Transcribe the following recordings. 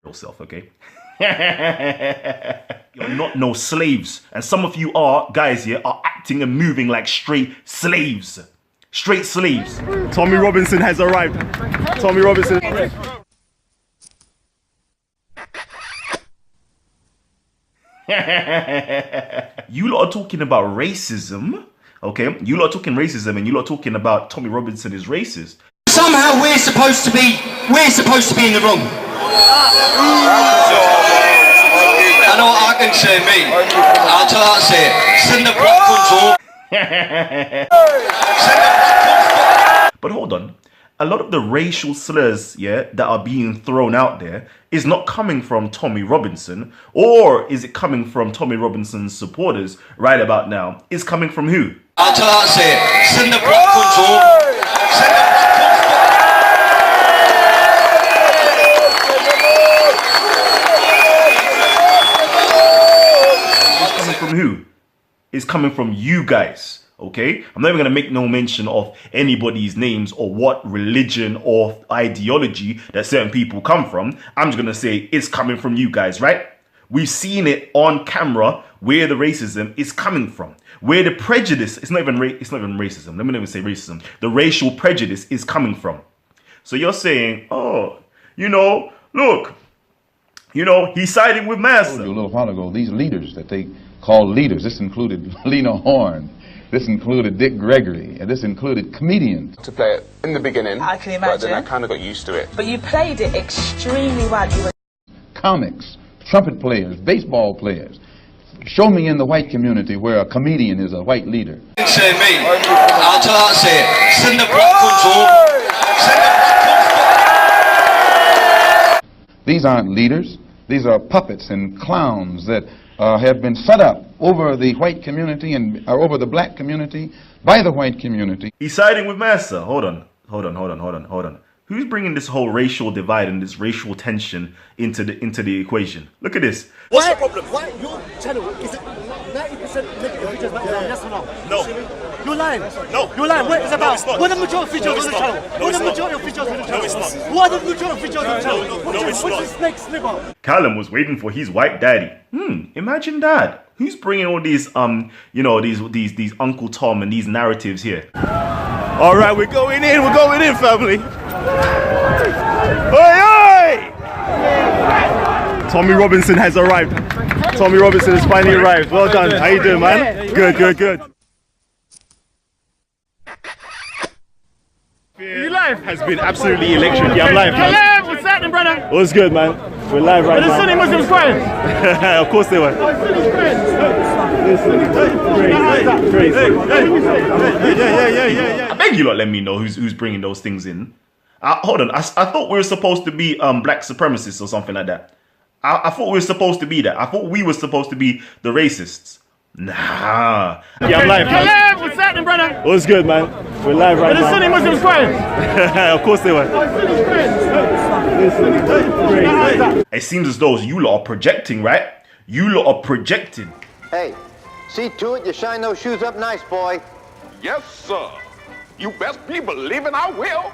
yourself, okay? You're not no slaves. And some of you are, guys here, are acting and moving like straight slaves. Straight slaves. Tommy Robinson has arrived. Tommy Robinson. You lot are talking about racism, okay? You lot are talking racism and you lot are talking about Tommy Robinson is racist. Somehow we're supposed to be in the wrong. I know what I can say, me. I'll tell you, say it. Send the black But hold on. A lot of the racial slurs, yeah, that are being thrown out there is not coming from Tommy Robinson, or is it coming from Tommy Robinson's supporters right about now? It's coming from who? I'll tell you, say it. Send the black From who? It's coming from you guys, okay? I'm not even going to make no mention of anybody's names or what religion or ideology that certain people come from. I'm just going to say it's coming from you guys, right? We've seen it on camera where the racism is coming from, where the prejudice, it's not even racism. Let me not even say racism. The racial prejudice is coming from. So you're saying, oh, you know, look, you know, he's siding with Massa. A little while ago, these leaders that they call leaders, this included Lena Horne, this included Dick Gregory, and this included comedians. To play it in the beginning, I can imagine. But then I kind of got used to it. But you played it extremely well. You were Comics, trumpet players, baseball players. Show me in the white community where a comedian is a white leader. Say me. I'll tell you, say it. Send the black These aren't leaders. These are puppets and clowns that have been set up over the white community and over the black community by the white community. He's siding with Massa. Hold on. Who's bringing this whole racial divide and this racial tension into the equation? Look at this. What's the problem? Why your channel is it 90% negative features back there? Yes or no? No. You're lying. No. You're lying. What is it about? it's not. What are the majority features No, on it's the not. channel? No, What are it's the not. majority features on the channel? No, it's not. What are the majority features on the channel? no, What's no, your- it's what's not. your snake sliver? Callum was waiting for his white daddy. Imagine that. Who's bringing all these you know, these Uncle Tom and these narratives here? All right, we're going in, family. Oi, oi! Tommy Robinson has arrived. Tommy Robinson has finally arrived. Well done. How you doing, man? Good. You live? Has been absolutely electric. Yeah, I'm live, man. Hello, what's happening, brother? What's good, man? We're live right Are the Sunni now. Muslims crying? Of course they were. Crazy. Yeah. I beg you lot, let me know who's bringing those things in. Hold on, I thought we were supposed to be black supremacists or something like that. I thought we were supposed to be that. I thought we were supposed to be the racists. Nah. Yeah, I'm live, man. Hello, what's happening, brother? What's good, man? We're live right Are the Sunni now. Muslims crying? Of course they were. It seems as though you lot are projecting, right? You lot are projecting. Hey, see to it you shine those shoes up nice, boy. Yes, sir. You best be believing I will.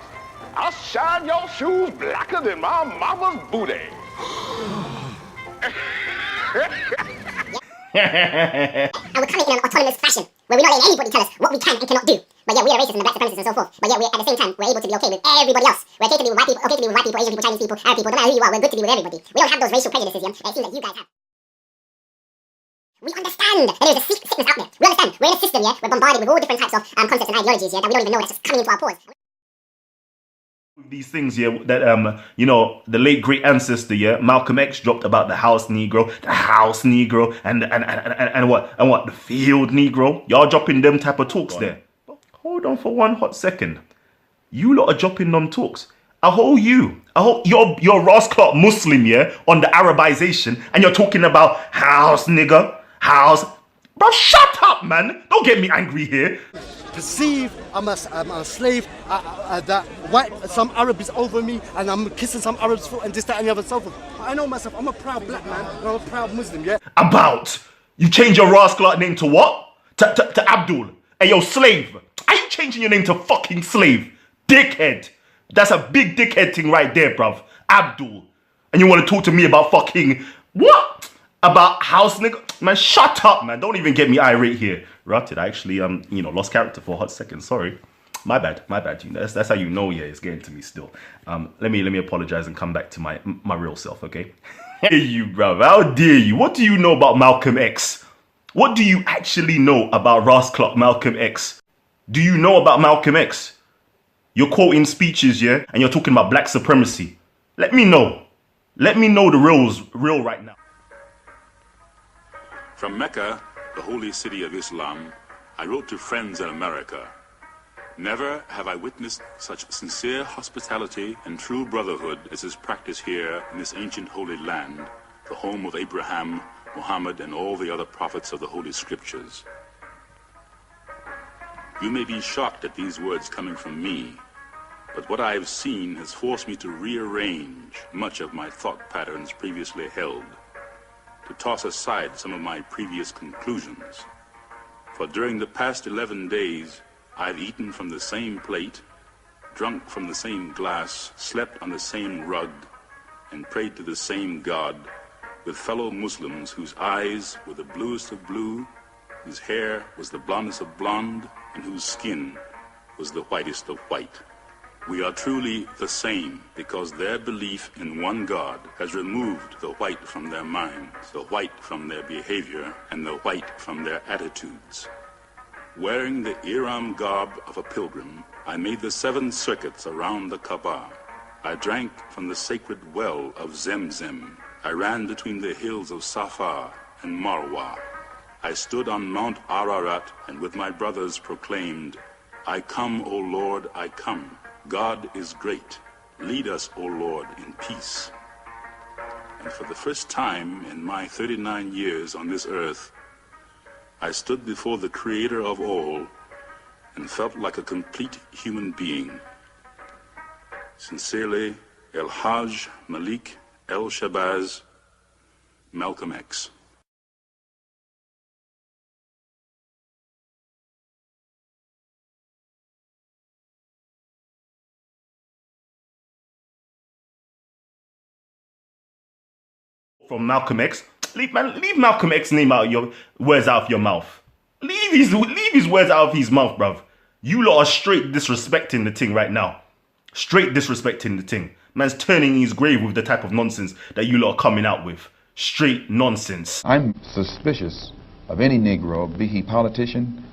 I'll shine your shoes blacker than my mama's booty. And we're coming in an autonomous fashion, where we're not letting anybody tell us what we can and cannot do. But yeah, we are racist and the black supremacists and so forth. But yeah, at the same time, we're able to be okay with everybody else. We're okay to be with white people, Asian people, Chinese people, Arab people, no matter who you are, we're good to be with everybody. We don't have those racial prejudices here, that it seems like you guys have. We understand that there's a sickness out there. We understand. We're in a system, yeah? We're bombarded with all different types of concepts and ideologies, yeah, that we don't even know that's just coming into our pores. These things here that you know, the late great ancestor, yeah, Malcolm X dropped about the house Negro, and what the field Negro. Y'all dropping them type of talks there. Hold on for one hot second. You lot are dropping them talks. I hold you're Ross Clark Muslim, yeah, on the Arabization, and you're talking about house nigger, house. Bro, shut up, man. Don't get me angry here. Perceive I'm a slave, that some Arab is over me and I'm kissing some Arab's foot and this, that and the other and so forth. I know myself, I'm a proud black man and I'm a proud Muslim, yeah? About? You change your Ross Clark name to what? To Abdul. Hey, yo, slave. Are you changing your name to fucking slave? Dickhead. That's a big dickhead thing right there, bruv. Abdul. And you want to talk to me about fucking what? About house nigga? Man, shut up, man. Don't even get me irate here. Rutted, I actually lost character for a hot second. Sorry. My bad. You know, that's how you know, yeah, it's getting to me still. Let me apologize and come back to my real self, okay? Hey you, bruv. How dare you? What do you know about Malcolm X? What do you actually know about Rasclot Malcolm X? Do you know about Malcolm X? You're quoting speeches, yeah? And you're talking about black supremacy. Let me know. Let me know the real right now. From Mecca, the holy city of Islam, I wrote to friends in America. Never have I witnessed such sincere hospitality and true brotherhood as is practiced here in this ancient holy land, the home of Abraham, Muhammad, and all the other prophets of the Holy Scriptures. You may be shocked at these words coming from me, but what I have seen has forced me to rearrange much of my thought patterns previously held, to toss aside some of my previous conclusions. For during the past 11 days, I've eaten from the same plate, drunk from the same glass, slept on the same rug, and prayed to the same God, with fellow Muslims whose eyes were the bluest of blue, whose hair was the blondest of blonde, and whose skin was the whitest of white. We are truly the same because their belief in one God has removed the white from their minds, the white from their behavior, and the white from their attitudes. Wearing the Ihram garb of a pilgrim, I made the 7 circuits around the Kaaba. I drank from the sacred well of Zemzem. I ran between the hills of Safa and Marwa. I stood on Mount Ararat and with my brothers proclaimed, I come, O Lord, I come. God is great. Lead us, O Lord, in peace. And for the first time in my 39 years on this earth, I stood before the Creator of all and felt like a complete human being. Sincerely, El Hajj Malik El Shabazz, Malcolm X. From Malcolm X. Leave Malcolm X's name out of your words out of your mouth. Leave his words out of his mouth, bruv. You lot are straight disrespecting the thing right now. Straight disrespecting the thing. Man's turning in his grave with the type of nonsense that you lot are coming out with. Straight nonsense. I'm suspicious of any Negro, be he politician,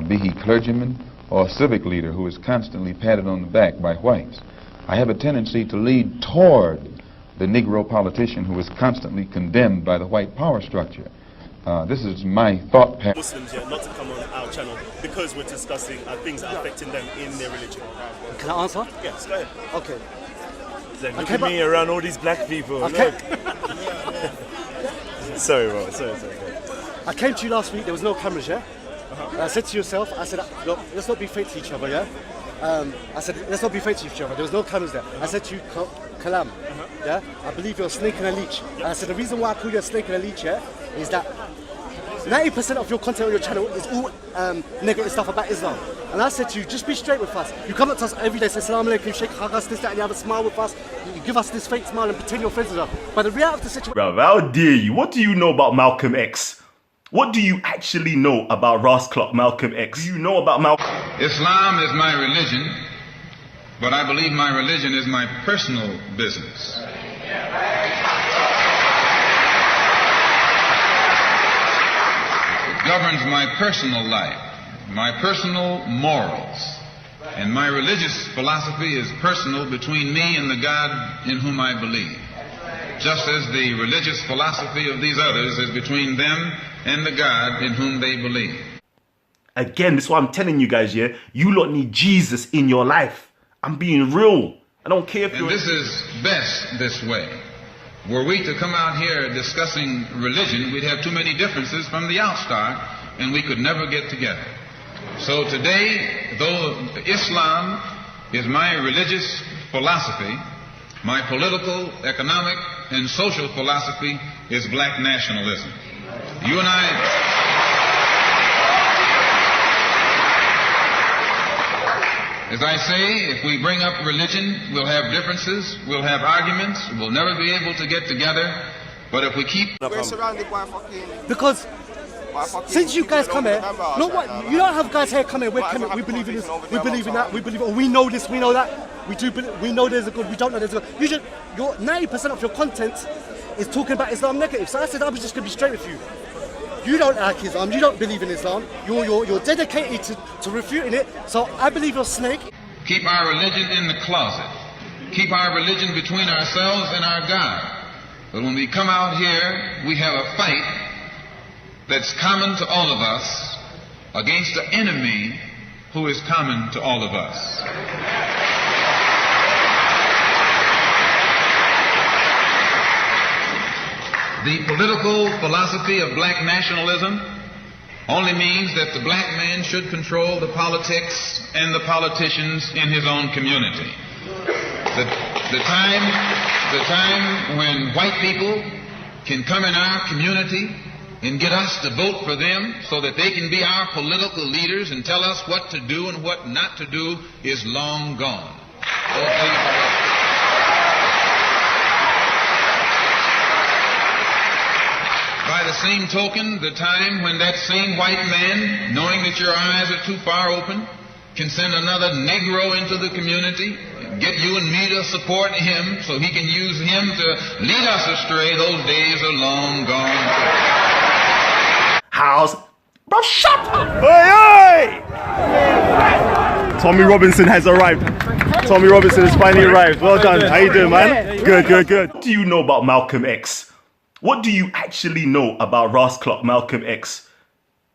be he clergyman, or civic leader who is constantly patted on the back by whites. I have a tendency to lead toward the Negro politician who is constantly condemned by the white power structure. This is my thought pattern. Muslims, yeah, not to come on our channel because we're discussing things that are affecting them in their religion. Can I answer? Yes, go ahead. Okay. Then look at me around all these black people. Okay. Sorry, bro. Sorry. I came to you last week, there was no cameras, yeah? I said to yourself, I said, look, let's not be fake to each other, yeah? I said, let's not be fake to each other. There was no cameras there. I said to you, Kalam, yeah? I believe you're a snake and a leech. And I said, the reason why I call you a snake and a leech, yeah, is that 90% of your content on your channel is all negative stuff about Islam. And I said to you, just be straight with us. You come up to us every day, say Assalamu alaikum, shake hagas, this, that, and you have a smile with us. You give us this fake smile and pretend you're friends with us. But the reality of the situation... Bruv, how dare you? What do you know about Malcolm X? What do you actually know about Rasclot Malcolm X? Do you know about Malcolm... Islam is my religion, but I believe my religion is my personal business. It governs my personal life, my personal morals, and my religious philosophy is personal between me and the God in whom I believe, just as the religious philosophy of these others is between them and the God in whom they believe. Again, this is what I'm telling you guys, yeah? You lot need Jesus in your life. I'm being real. I don't care if you're... And this is best this way. Were we to come out here discussing religion, we'd have too many differences from the outstart, and we could never get together. So today, though Islam is my religious philosophy, my political, economic, and social philosophy is black nationalism. You and As I say, if we bring up religion, we'll have differences, we'll have arguments, we'll never be able to get together. But if we keep... We're surrounded by fucking... Because since you guys come here, no, what you don't have guys here come here. We believe in this, we believe in that, we believe. Or we know this, we know that. We do. We know there's a good. We don't know there's a good. Your 90% of your content is talking about Islam negative. So I said I was just gonna be straight with you. You don't like Islam. You don't believe in Islam. You're dedicated to refuting it. So I believe you're a snake. Keep our religion in the closet. Keep our religion between ourselves and our God. But when we come out here, we have a fight that's common to all of us against the enemy who is common to all of us. The political philosophy of black nationalism only means that the black man should control the politics and the politicians in his own community. The time when white people can come in our community and get us to vote for them so that they can be our political leaders and tell us what to do and what not to do is long gone. Those days are over. By the same token, the time when that same white man, knowing that your eyes are too far open, can send another Negro into the community, get you and me to support him so he can use him to lead us astray, those days are long gone. House. Bro, shut up! Hey, hey! Tommy Robinson has arrived. Tommy Robinson has finally arrived. Well done. How you doing, man? Good, good, good. What do you know about Malcolm X? What do you actually know about Ras Clock Malcolm X?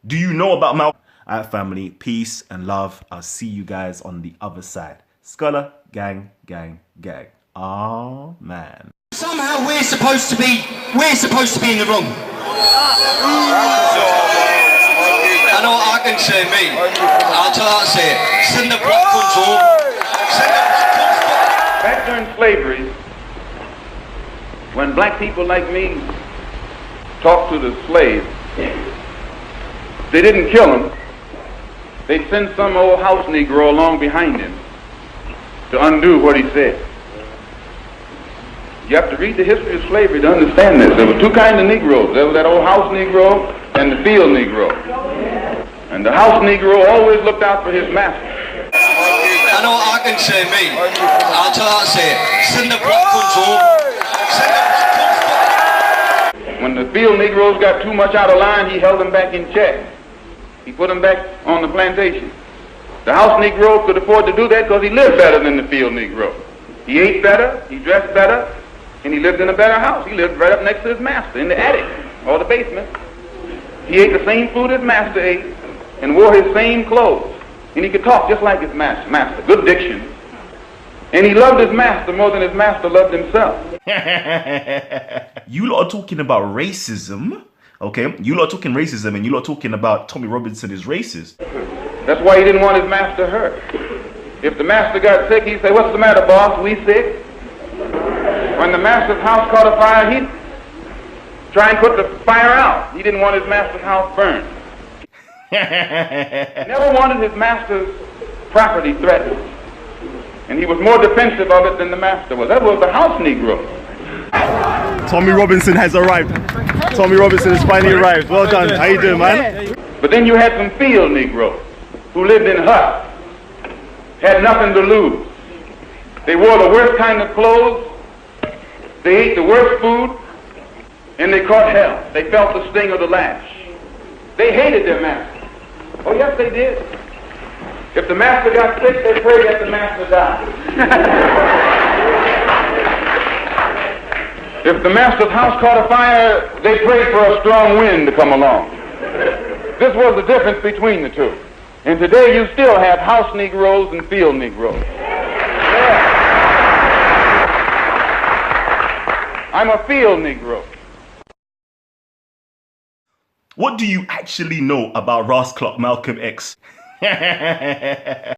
Do you know about Malcolm? Alright, family, peace and love. I'll see you guys on the other side. Scholar, gang, gang, gang. Oh man. Somehow we're supposed to be in the wrong. I know what I can say, me. I'll tell you what I say. Send the black ones home. Back during slavery, when black people like me talked to the slaves, they didn't kill him. They'd send some old house Negro along behind him to undo what he said. You have to read the history of slavery to understand this. There were two kinds of Negroes. There was that old house Negro and the field Negro. And the house Negro always looked out for his master. I know what I can say, me. I'll tell you what I say. Send the black ones home. When the field Negroes got too much out of line, he held them back in check. He put them back on the plantation. The house Negro could afford to do that because he lived better than the field Negro. He ate better, he dressed better, and he lived in a better house. He lived right up next to his master in the attic or the basement. He ate the same food his master ate and wore his same clothes. And he could talk just like his master. Good diction. And he loved his master more than his master loved himself. You lot are talking about racism, okay? You lot are talking racism and you lot are talking about Tommy Robinson is racist. That's why he didn't want his master hurt. If the master got sick, he'd say, "What's the matter, boss? We sick?" When the master's house caught a fire, he'd try and put the fire out. He didn't want his master's house burned. He never wanted his master's property threatened. And he was more defensive of it than the master was. That was the house Negro. Tommy Robinson has arrived. Tommy Robinson has finally arrived. Well done. How you doing, man? But then you had some field Negroes who lived in huts, had nothing to lose. They wore the worst kind of clothes, they ate the worst food, and they caught hell. They felt the sting of the lash. They hated their master. Oh yes, they did. If the master got sick, they prayed that the master died. If the master's house caught a fire, they prayed for a strong wind to come along. This was the difference between the two. And today you still have house Negroes and field Negroes. I'm a field Negro. What do you actually know about Ras Clock Malcolm X?